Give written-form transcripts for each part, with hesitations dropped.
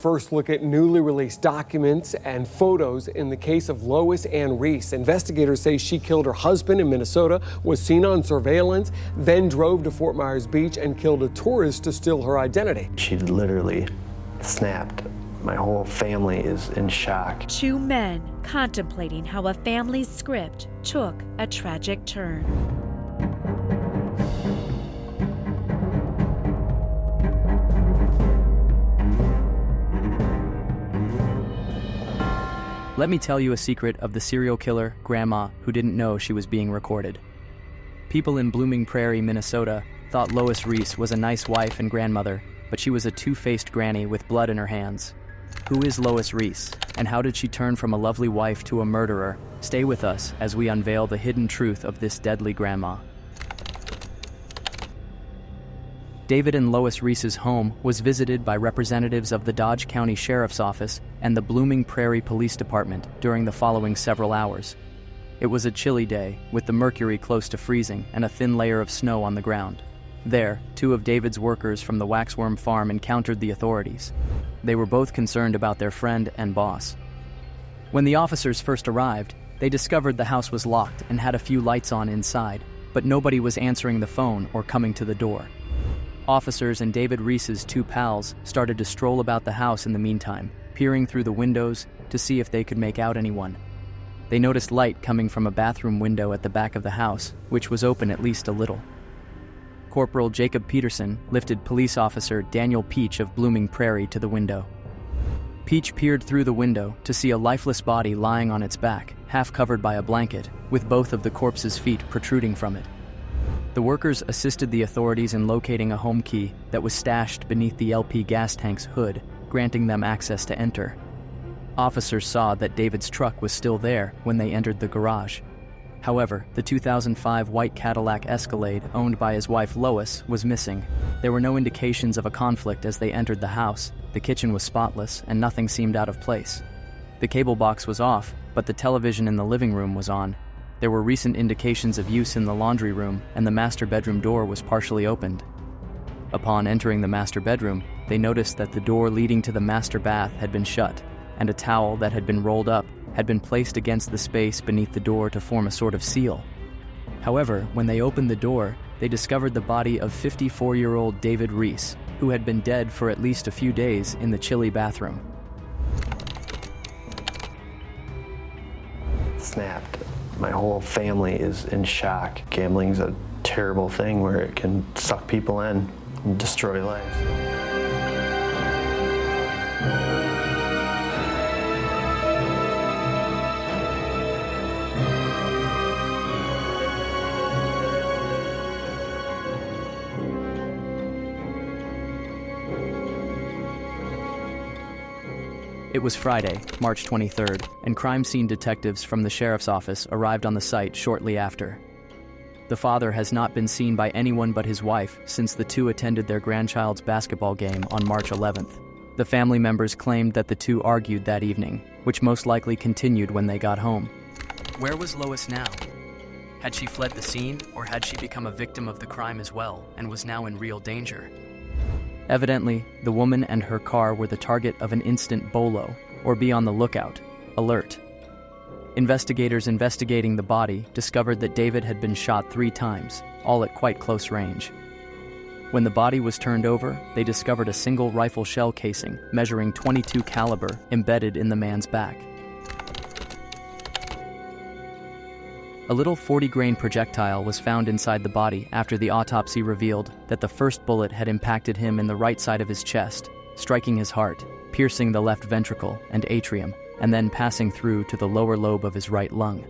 First look at newly released documents and photos in the case of Lois Riess. Investigators say she killed her husband in Minnesota, was seen on surveillance, then drove to Fort Myers Beach and killed a tourist to steal her identity. She literally snapped. My whole family is in shock. Two men contemplating how a family's script took a tragic turn. Let me tell you a secret of the serial killer grandma who didn't know she was being recorded. People in Blooming Prairie, Minnesota, thought Lois Riess was a nice wife and grandmother, but she was a two-faced granny with blood in her hands. Who is Lois Riess, and how did she turn from a lovely wife to a murderer? Stay with us as we unveil the hidden truth of this deadly grandma. David and Lois Riess's home was visited by representatives of the Dodge County Sheriff's Office and the Blooming Prairie Police Department during the following several hours. It was a chilly day, with the mercury close to freezing and a thin layer of snow on the ground. There, two of David's workers from the Waxworm farm encountered the authorities. They were both concerned about their friend and boss. When the officers first arrived, they discovered the house was locked and had a few lights on inside, but nobody was answering the phone or coming to the door. Officers and David Riess's two pals started to stroll about the house in the meantime, peering through the windows to see if they could make out anyone. They noticed light coming from a bathroom window at the back of the house, which was open at least a little. Corporal Jacob Peterson lifted police officer Daniel Peach of Blooming Prairie to the window. Peach peered through the window to see a lifeless body lying on its back, half covered by a blanket, with both of the corpse's feet protruding from it. The workers assisted the authorities in locating a home key that was stashed beneath the LP gas tank's hood, granting them access to enter. Officers saw that David's truck was still there when they entered the garage. However, the 2005 white Cadillac Escalade owned by his wife Lois was missing. There were no indications of a conflict as they entered the house. The kitchen was spotless and nothing seemed out of place. The cable box was off, but the television in the living room was on. There were recent indications of use in the laundry room, and the master bedroom door was partially opened. Upon entering the master bedroom, they noticed that the door leading to the master bath had been shut, and a towel that had been rolled up had been placed against the space beneath the door to form a sort of seal. However, when they opened the door, they discovered the body of 54-year-old David Riess, who had been dead for at least a few days in the chilly bathroom. Snapped. My whole family is in shock. Gambling's a terrible thing where it can suck people in and destroy lives. It was Friday, March 23rd, and crime scene detectives from the sheriff's office arrived on the site shortly after. The father has not been seen by anyone but his wife since the two attended their grandchild's basketball game on March 11th. The family members claimed that the two argued that evening, which most likely continued when they got home. Where was Lois now? Had she fled the scene, or had she become a victim of the crime as well and was now in real danger? Evidently, the woman and her car were the target of an instant BOLO, or be on the lookout, alert. Investigators investigating the body discovered that David had been shot 3 times, all at quite close range. When the body was turned over, they discovered a single rifle shell casing measuring .22 caliber embedded in the man's back. A little 40-grain projectile was found inside the body after the autopsy revealed that the first bullet had impacted him in the right side of his chest, striking his heart, piercing the left ventricle and atrium, and then passing through to the lower lobe of his right lung.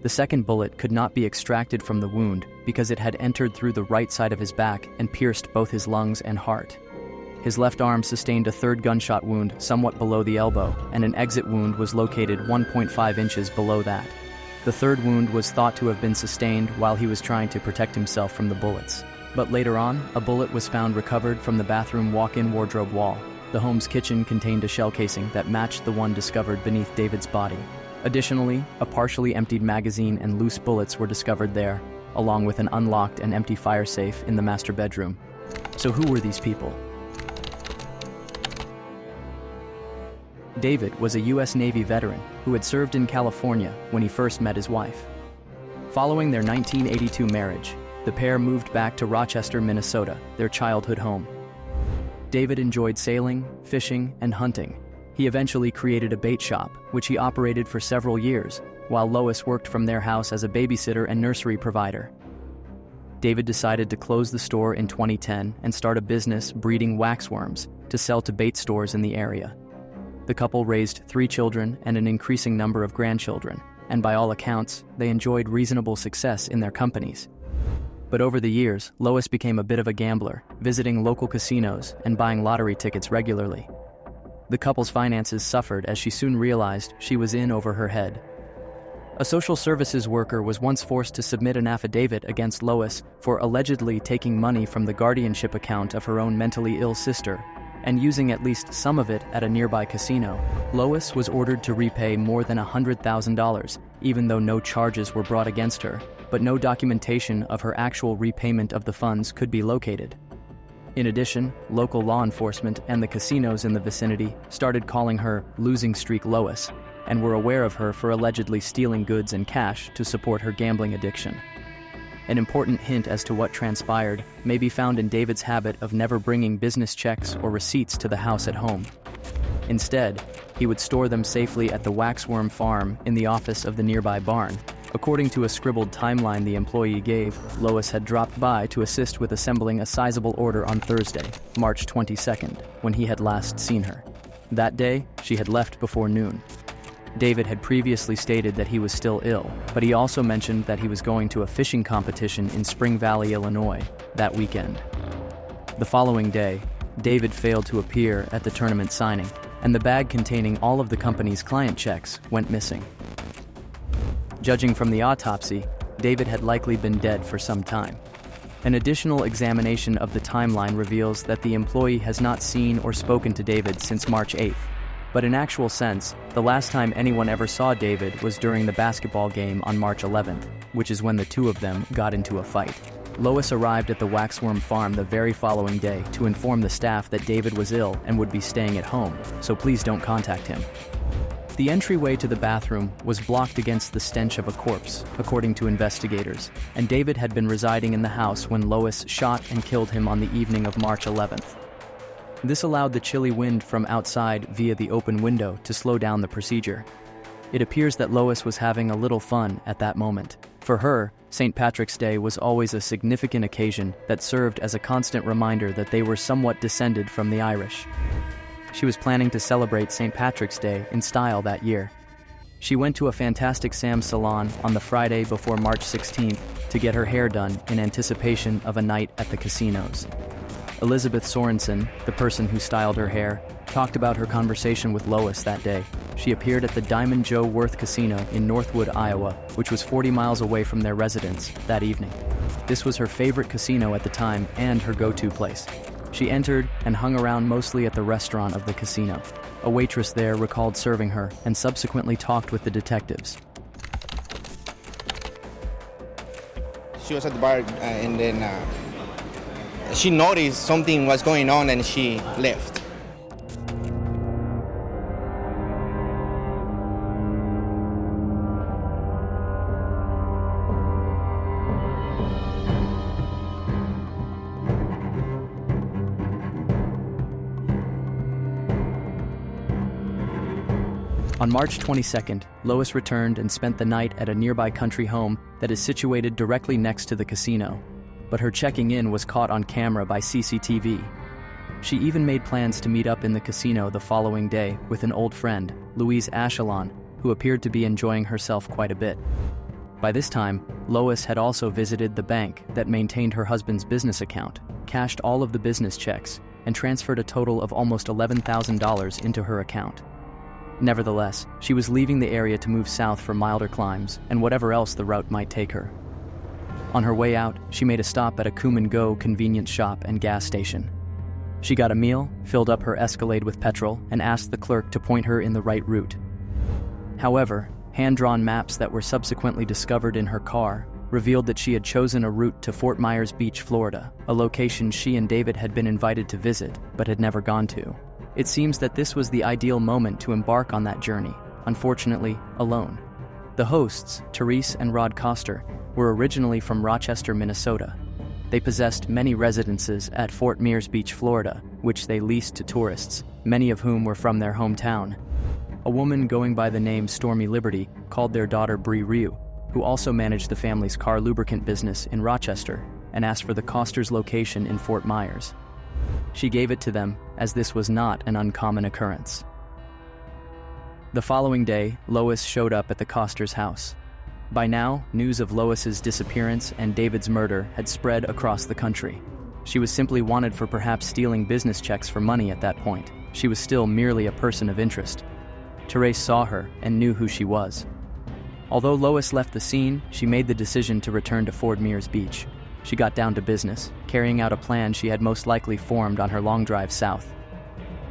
The second bullet could not be extracted from the wound because it had entered through the right side of his back and pierced both his lungs and heart. His left arm sustained a third gunshot wound somewhat below the elbow, and an exit wound was located 1.5 inches below that. The third wound was thought to have been sustained while he was trying to protect himself from the bullets. But later on, a bullet was found recovered from the bathroom walk-in wardrobe wall. The home's kitchen contained a shell casing that matched the one discovered beneath David's body. Additionally, a partially emptied magazine and loose bullets were discovered there, along with an unlocked and empty fire safe in the master bedroom. So who were these people? David was a U.S. Navy veteran who had served in California when he first met his wife. Following their 1982 marriage, the pair moved back to Rochester, Minnesota, their childhood home. David enjoyed sailing, fishing, and hunting. He eventually created a bait shop, which he operated for several years, while Lois worked from their house as a babysitter and nursery provider. David decided to close the store in 2010 and start a business breeding waxworms to sell to bait stores in the area. The couple raised 3 children and an increasing number of grandchildren, and by all accounts, they enjoyed reasonable success in their companies. But over the years, Lois became a bit of a gambler, visiting local casinos and buying lottery tickets regularly. The couple's finances suffered as she soon realized she was in over her head. A social services worker was once forced to submit an affidavit against Lois for allegedly taking money from the guardianship account of her own mentally ill sister and using at least some of it at a nearby casino. Lois was ordered to repay more than $100,000, even though no charges were brought against her, but no documentation of her actual repayment of the funds could be located. In addition, local law enforcement and the casinos in the vicinity started calling her Losing Streak Lois, and were aware of her for allegedly stealing goods and cash to support her gambling addiction. An important hint as to what transpired may be found in David's habit of never bringing business checks or receipts to the house at home. Instead, he would store them safely at the waxworm farm in the office of the nearby barn. According to a scribbled timeline the employee gave, Lois had dropped by to assist with assembling a sizable order on Thursday, March 22nd, when he had last seen her. That day, she had left before noon. David had previously stated that he was still ill, but he also mentioned that he was going to a fishing competition in Spring Valley, Illinois, that weekend. The following day, David failed to appear at the tournament signing, and the bag containing all of the company's client checks went missing. Judging from the autopsy, David had likely been dead for some time. An additional examination of the timeline reveals that the employee has not seen or spoken to David since March 8th. But in actual sense, the last time anyone ever saw David was during the basketball game on March 11th, which is when the two of them got into a fight. Lois arrived at the waxworm farm the very following day to inform the staff that David was ill and would be staying at home, so please don't contact him. The entryway to the bathroom was blocked against the stench of a corpse, according to investigators, and David had been residing in the house when Lois shot and killed him on the evening of March 11th. This allowed the chilly wind from outside via the open window to slow down the procedure. It appears that Lois was having a little fun at that moment. For her, St. Patrick's Day was always a significant occasion that served as a constant reminder that they were somewhat descended from the Irish. She was planning to celebrate St. Patrick's Day in style that year. She went to a Fantastic Sam's salon on the Friday before March 16th to get her hair done in anticipation of a night at the casinos. Elizabeth Sorensen, the person who styled her hair, talked about her conversation with Lois that day. She appeared at the Diamond Joe Worth Casino in Northwood, Iowa, which was 40 miles away from their residence, that evening. This was her favorite casino at the time and her go-to place. She entered and hung around mostly at the restaurant of the casino. A waitress there recalled serving her and subsequently talked with the detectives. She was at the bar and then she noticed something was going on and she left. On March 22nd, Lois returned and spent the night at a nearby country home that is situated directly next to the casino. But her checking in was caught on camera by CCTV. She even made plans to meet up in the casino the following day with an old friend, Louise Ashelon, who appeared to be enjoying herself quite a bit. By this time, Lois had also visited the bank that maintained her husband's business account, cashed all of the business checks, and transferred a total of almost $11,000 into her account. Nevertheless, she was leaving the area to move south for milder climes and whatever else the route might take her. On her way out, she made a stop at a Come-and-Go convenience shop and gas station. She got a meal, filled up her Escalade with petrol, and asked the clerk to point her in the right route. However, hand-drawn maps that were subsequently discovered in her car revealed that she had chosen a route to Fort Myers Beach, Florida, a location she and David had been invited to visit but had never gone to. It seems that this was the ideal moment to embark on that journey, unfortunately, alone. The hosts, Therese and Rod Coster, were originally from Rochester, Minnesota. They possessed many residences at Fort Myers Beach, Florida, which they leased to tourists, many of whom were from their hometown. A woman going by the name Stormy Liberty called their daughter Bree Ryu, who also managed the family's car lubricant business in Rochester, and asked for the Costers' location in Fort Myers. She gave it to them, as this was not an uncommon occurrence. The following day, Lois showed up at the Costers' house. By now, news of Lois's disappearance and David's murder had spread across the country. She was simply wanted for perhaps stealing business checks for money at that point. She was still merely a person of interest. Therese saw her and knew who she was. Although Lois left the scene, she made the decision to return to Fort Myers Beach. She got down to business, carrying out a plan she had most likely formed on her long drive south.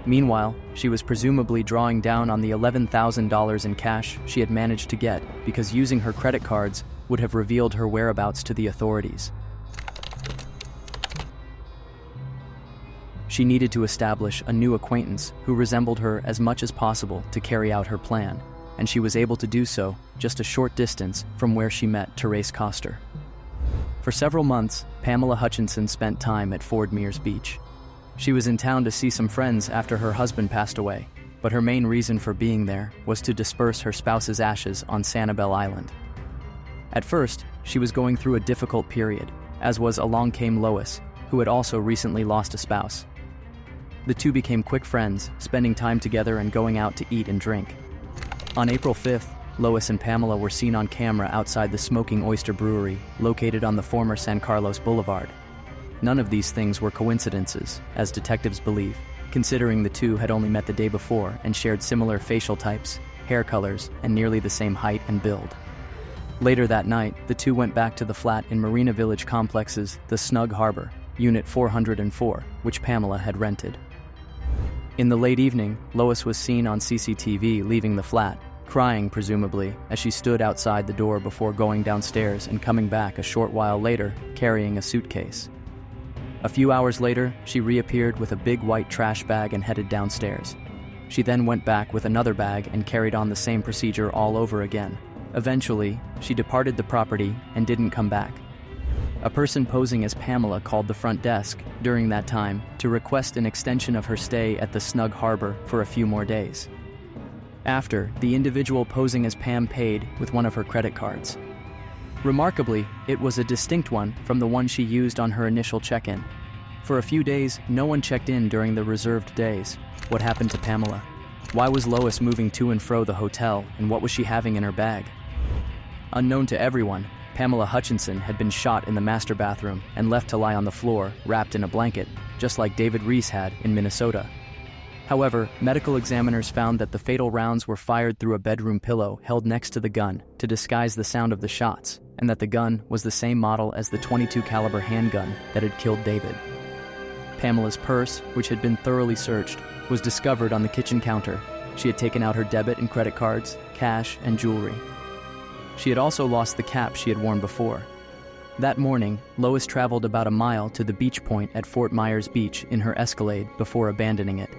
Meanwhile, she was presumably drawing down on the $11,000 in cash she had managed to get because using her credit cards would have revealed her whereabouts to the authorities. She needed to establish a new acquaintance who resembled her as much as possible to carry out her plan, and she was able to do so just a short distance from where she met Therese Coster. For several months, Pamela Hutchinson spent time at Fort Myers Beach. She was in town to see some friends after her husband passed away, but her main reason for being there was to disperse her spouse's ashes on Sanibel Island. At first, she was going through a difficult period, as was along came Lois, who had also recently lost a spouse. The two became quick friends, spending time together and going out to eat and drink. On April 5th, Lois and Pamela were seen on camera outside the Smoking Oyster Brewery, located on the former San Carlos Boulevard. None of these things were coincidences, as detectives believe, considering the two had only met the day before and shared similar facial types, hair colors, and nearly the same height and build. Later that night, the two went back to the flat in Marina Village Complex's The Snug Harbor, Unit 404, which Pamela had rented. In the late evening, Lois was seen on CCTV leaving the flat, crying presumably, as she stood outside the door before going downstairs and coming back a short while later, carrying a suitcase. A few hours later, she reappeared with a big white trash bag and headed downstairs. She then went back with another bag and carried on the same procedure all over again. Eventually, she departed the property and didn't come back. A person posing as Pamela called the front desk during that time to request an extension of her stay at the Snug Harbor for a few more days. After, the individual posing as Pam paid with one of her credit cards. Remarkably, it was a distinct one from the one she used on her initial check-in. For a few days, no one checked in during the reserved days. What happened to Pamela? Why was Lois moving to and fro the hotel, and what was she having in her bag? Unknown to everyone, Pamela Hutchinson had been shot in the master bathroom and left to lie on the floor, wrapped in a blanket, just like David Riess had in Minnesota. However, medical examiners found that the fatal rounds were fired through a bedroom pillow held next to the gun to disguise the sound of the shots, and that the gun was the same model as the .22 caliber handgun that had killed David. Pamela's purse, which had been thoroughly searched, was discovered on the kitchen counter. She had taken out her debit and credit cards, cash, and jewelry. She had also lost the cap she had worn before. That morning, Lois traveled about a mile to the beach point at Fort Myers Beach in her Escalade before abandoning it.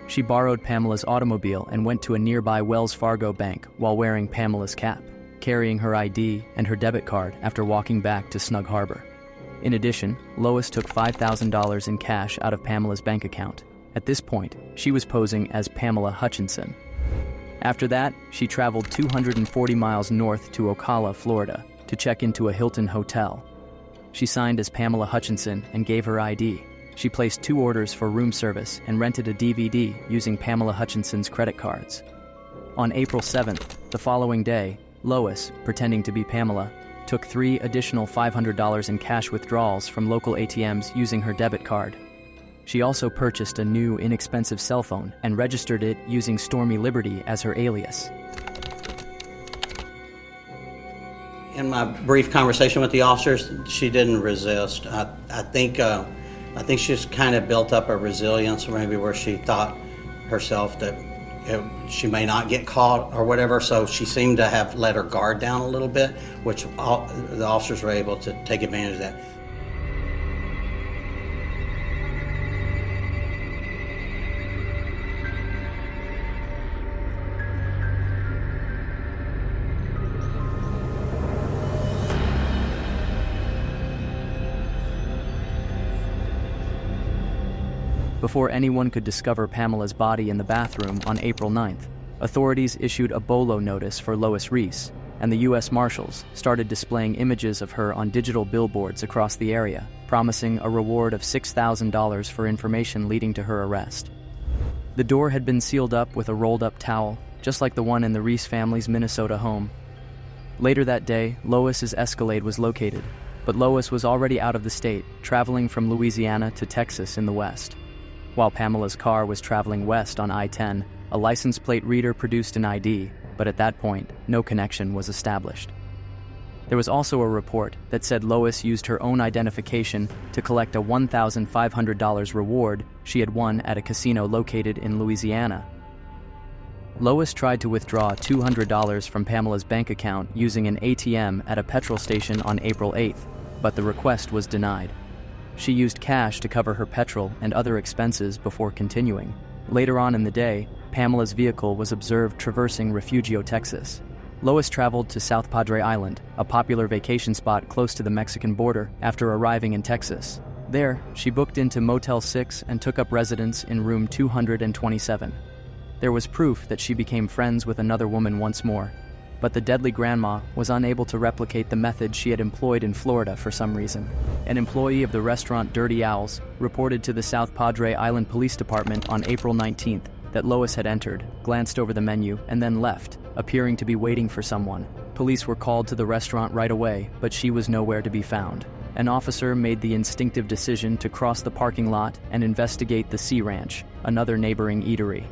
She borrowed Pamela's automobile and went to a nearby Wells Fargo bank while wearing Pamela's cap, carrying her ID and her debit card after walking back to Snug Harbor. In addition, Lois took $5,000 in cash out of Pamela's bank account. At this point, she was posing as Pamela Hutchinson. After that, she traveled 240 miles north to Ocala, Florida, to check into a Hilton hotel. She signed as Pamela Hutchinson and gave her ID. She placed 2 orders for room service and rented a DVD using Pamela Hutchinson's credit cards. On April 7th, the following day, Lois, pretending to be Pamela, took 3 additional $500 in cash withdrawals from local ATMs using her debit card. She also purchased a new, inexpensive cell phone and registered it using Stormy Liberty as her alias. In my brief conversation with the officers, she didn't resist. I think she just kind of built up a resilience, maybe where she thought herself that she may not get caught or whatever, so she seemed to have let her guard down a little bit, which the officers were able to take advantage of that. Before anyone could discover Pamela's body in the bathroom on April 9th, authorities issued a BOLO notice for Lois Riess, and the U.S. Marshals started displaying images of her on digital billboards across the area, promising a reward of $6,000 for information leading to her arrest. The door had been sealed up with a rolled-up towel, just like the one in the Riess family's Minnesota home. Later that day, Lois's Escalade was located, but Lois was already out of the state, traveling from Louisiana to Texas in the west. While Pamela's car was traveling west on I-10, a license plate reader produced an ID, but at that point, no connection was established. There was also a report that said Lois used her own identification to collect a $1,500 reward she had won at a casino located in Louisiana. Lois tried to withdraw $200 from Pamela's bank account using an ATM at a petrol station on April 8th, but the request was denied. She used cash to cover her petrol and other expenses before continuing. Later on in the day, Pamela's vehicle was observed traversing Refugio, Texas. Lois traveled to South Padre Island, a popular vacation spot close to the Mexican border, after arriving in Texas. There, she booked into Motel 6 and took up residence in room 227. There was proof that she became friends with another woman once more, but the deadly grandma was unable to replicate the method she had employed in Florida for some reason. An employee of the restaurant Dirty Owls reported to the South Padre Island Police Department on April 19th that Lois had entered, glanced over the menu, and then left, appearing to be waiting for someone. Police were called to the restaurant right away, but she was nowhere to be found. An officer made the instinctive decision to cross the parking lot and investigate the Sea Ranch, another neighboring eatery.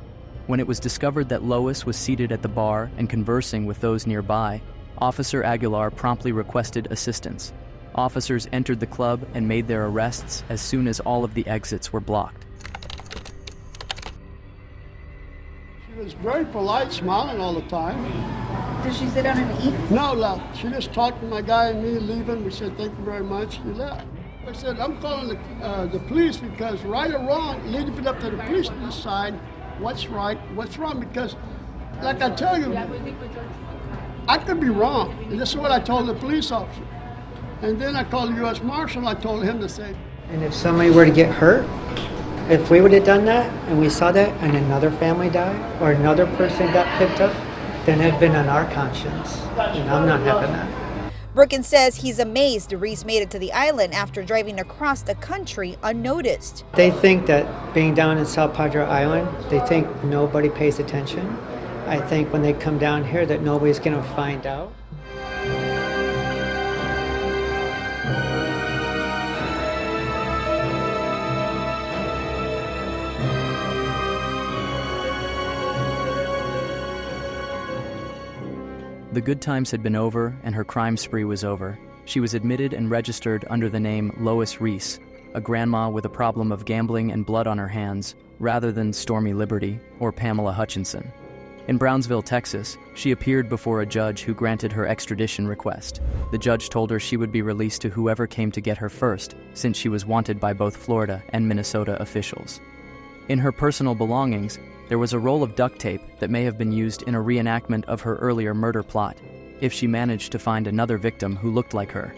When it was discovered that Lois was seated at the bar and conversing with those nearby, Officer Aguilar promptly requested assistance. Officers entered the club and made their arrests as soon as all of the exits were blocked. She was very polite, smiling all the time. Did she sit down and eat? No, left. She just talked to my guy and me leaving. We said, thank you very much. She left. I said, I'm calling the police because right or wrong, leave it up to the police to decide what's right, what's wrong, because like I tell you, I could be wrong. And this is what I told the police officer. And then I called the U.S. Marshal, I told him the same. And if somebody were to get hurt, if we would have done that and we saw that and another family died or another person got picked up, then it had been on our conscience. And I'm not having that. Brookins says he's amazed Riess made it to the island after driving across the country unnoticed. They think that being down in South Padre Island, they think nobody pays attention. I think when they come down here that nobody's going to find out. The good times had been over and her crime spree was over. She was admitted and registered under the name Lois Riess, a grandma with a problem of gambling and blood on her hands, rather than Stormy Liberty or Pamela Hutchinson. In Brownsville, Texas, she appeared before a judge who granted her extradition request. The judge told her she would be released to whoever came to get her first, since she was wanted by both Florida and Minnesota officials. In her personal belongings, there was a roll of duct tape that may have been used in a reenactment of her earlier murder plot, if she managed to find another victim who looked like her.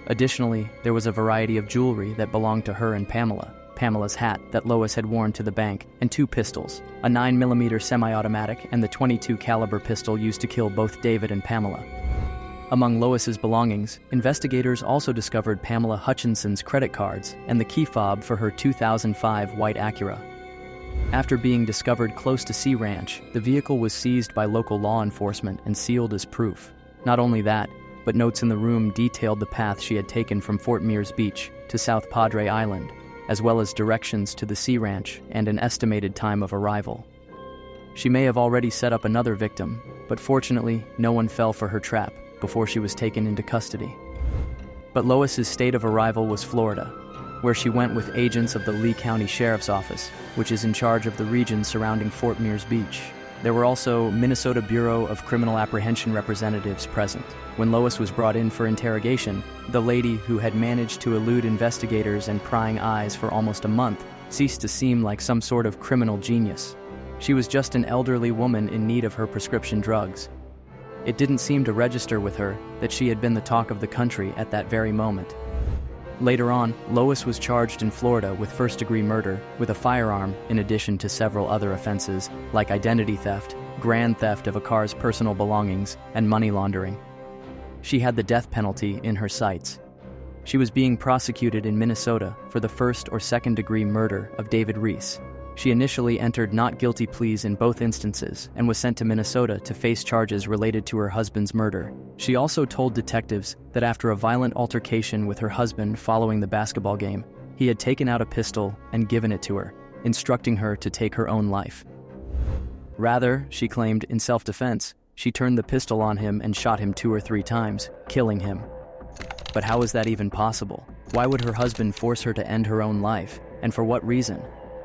Additionally, there was a variety of jewelry that belonged to her and Pamela, Pamela's hat that Lois had worn to the bank, and 2 pistols, a 9mm semi-automatic and the .22 caliber pistol used to kill both David and Pamela. Among Lois's belongings, investigators also discovered Pamela Hutchinson's credit cards and the key fob for her 2005 white Acura. After being discovered close to Sea Ranch, the vehicle was seized by local law enforcement and sealed as proof. Not only that, but notes in the room detailed the path she had taken from Fort Mears Beach to South Padre Island, as well as directions to the Sea Ranch and an estimated time of arrival. She may have already set up another victim, but fortunately, no one fell for her trap before she was taken into custody. But Lois's state of arrival was Florida, where she went with agents of the Lee County Sheriff's Office, which is in charge of the region surrounding Fort Mears Beach. There were also Minnesota Bureau of Criminal Apprehension representatives present. When Lois was brought in for interrogation, the lady who had managed to elude investigators and prying eyes for almost a month ceased to seem like some sort of criminal genius. She was just an elderly woman in need of her prescription drugs. It didn't seem to register with her that she had been the talk of the country at that very moment. Later on, Lois was charged in Florida with first-degree murder with a firearm in addition to several other offenses like identity theft, grand theft of a car's personal belongings, and money laundering. She had the death penalty in her sights. She was being prosecuted in Minnesota for the first or second-degree murder of David Riess. She initially entered not guilty pleas in both instances and was sent to Minnesota to face charges related to her husband's murder. She also told detectives that after a violent altercation with her husband following the basketball game, he had taken out a pistol and given it to her, instructing her to take her own life. Rather, she claimed, in self-defense, she turned the pistol on him and shot him 2 or 3 times, killing him. But how is that even possible? Why would her husband force her to end her own life, and for what reason?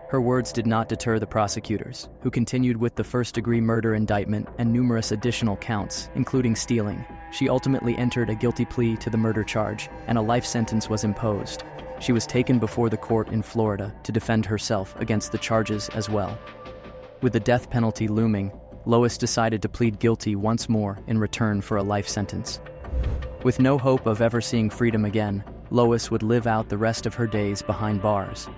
Her words did not deter the prosecutors, who continued with the first-degree murder indictment and numerous additional counts, including stealing. She ultimately entered a guilty plea to the murder charge, and a life sentence was imposed. She was taken before the court in Florida to defend herself against the charges as well. With the death penalty looming, Lois decided to plead guilty once more in return for a life sentence. With no hope of ever seeing freedom again, Lois would live out the rest of her days behind bars.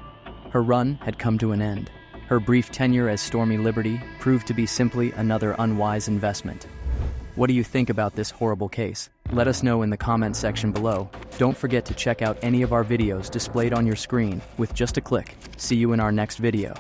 Her run had come to an end. Her brief tenure as Stormy Liberty proved to be simply another unwise investment. What do you think about this horrible case? Let us know in the comments section below. Don't forget to check out any of our videos displayed on your screen with just a click. See you in our next video.